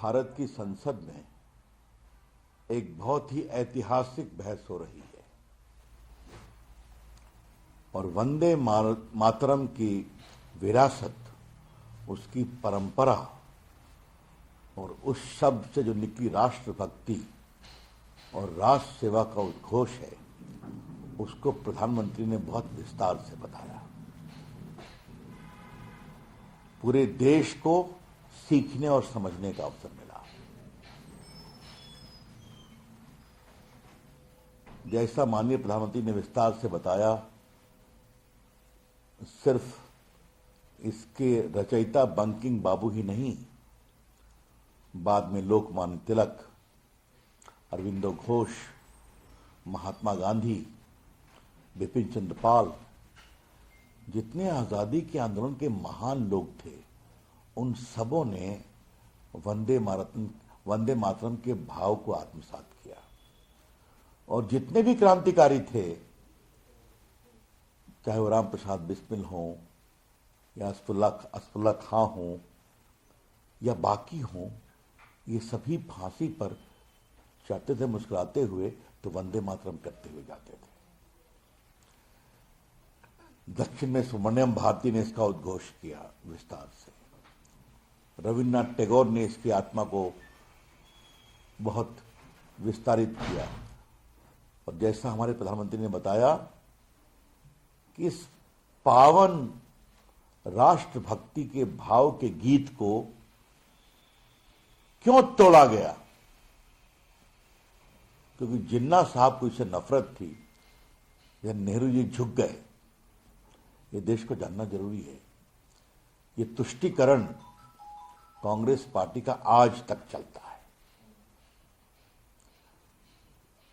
भारत की संसद में एक बहुत ही ऐतिहासिक बहस हो रही है और वंदे मातरम की विरासत, उसकी परंपरा और उस शब्द से जो निकली राष्ट्रभक्ति और राष्ट्र सेवा का उद्घोष है, उसको प्रधानमंत्री ने बहुत विस्तार से बताया। पूरे देश को सीखने और समझने का अवसर मिला। जैसा माननीय प्रधानमंत्री ने विस्तार से बताया, सिर्फ इसके रचयिता बंकिम बाबू ही नहीं, बाद में लोकमान्य तिलक, अरविंदो घोष, महात्मा गांधी, बिपिन चंद्र पाल, जितने आजादी के आंदोलन के महान लोग थे, उन सबों ने वंदे मातरम के भाव को आत्मसात किया। और जितने भी क्रांतिकारी थे, चाहे वो राम प्रसाद बिस्मिल हों या असफुल्ला खां हों या बाकी हों, ये सभी फांसी पर चढ़ते थे मुस्कुराते हुए तो वंदे मातरम करते हुए जाते थे। दक्षिण में सुब्रमण्यम भारती ने इसका उद्घोष किया विस्तार से। रविन्द्रनाथ टैगोर ने इसकी आत्मा को बहुत विस्तारित किया। और जैसा हमारे प्रधानमंत्री ने बताया कि इस पावन राष्ट्रभक्ति के भाव के गीत को क्यों तोड़ा गया, क्योंकि जिन्ना साहब को इससे नफरत थी या नेहरू जी झुक गए, ये देश को जानना जरूरी है। ये तुष्टीकरण कांग्रेस पार्टी का आज तक चलता है।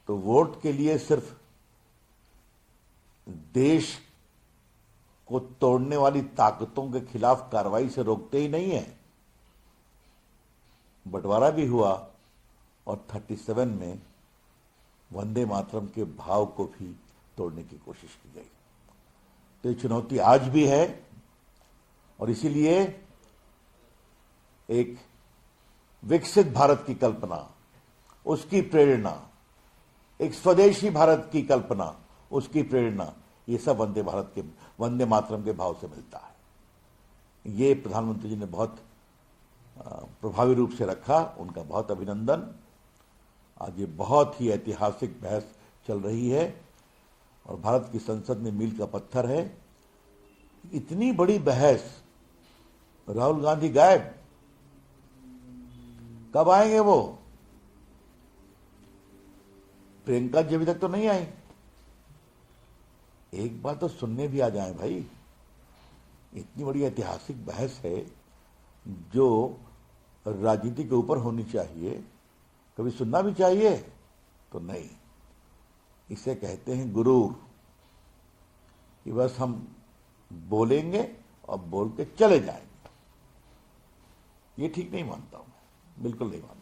तो वोट के लिए सिर्फ देश को तोड़ने वाली ताकतों के खिलाफ कार्रवाई से रोकते ही नहीं है, बंटवारा भी हुआ और 37 में वंदे मातरम के भाव को भी तोड़ने की कोशिश की गई। तो ये चुनौती आज भी है और इसीलिए एक विकसित भारत की कल्पना, उसकी प्रेरणा, एक स्वदेशी भारत की कल्पना, उसकी प्रेरणा, ये सब वंदे मातरम के भाव से मिलता है। ये प्रधानमंत्री जी ने बहुत प्रभावी रूप से रखा, उनका बहुत अभिनंदन। आज ये बहुत ही ऐतिहासिक बहस चल रही है और भारत की संसद में मील का पत्थर है। इतनी बड़ी बहस, राहुल गांधी गायब, कब आएंगे वो? प्रियंका जी अभी तक तो नहीं आई। एक बार तो सुनने भी आ जाए भाई। इतनी बड़ी ऐतिहासिक बहस है जो राजनीति के ऊपर होनी चाहिए, कभी सुनना भी चाहिए तो नहीं। इसे कहते हैं गुरूर, कि बस हम बोलेंगे और बोल के चले जाएंगे। ये ठीक नहीं मानता हूं मैं, बिल्कुल नहीं मानता।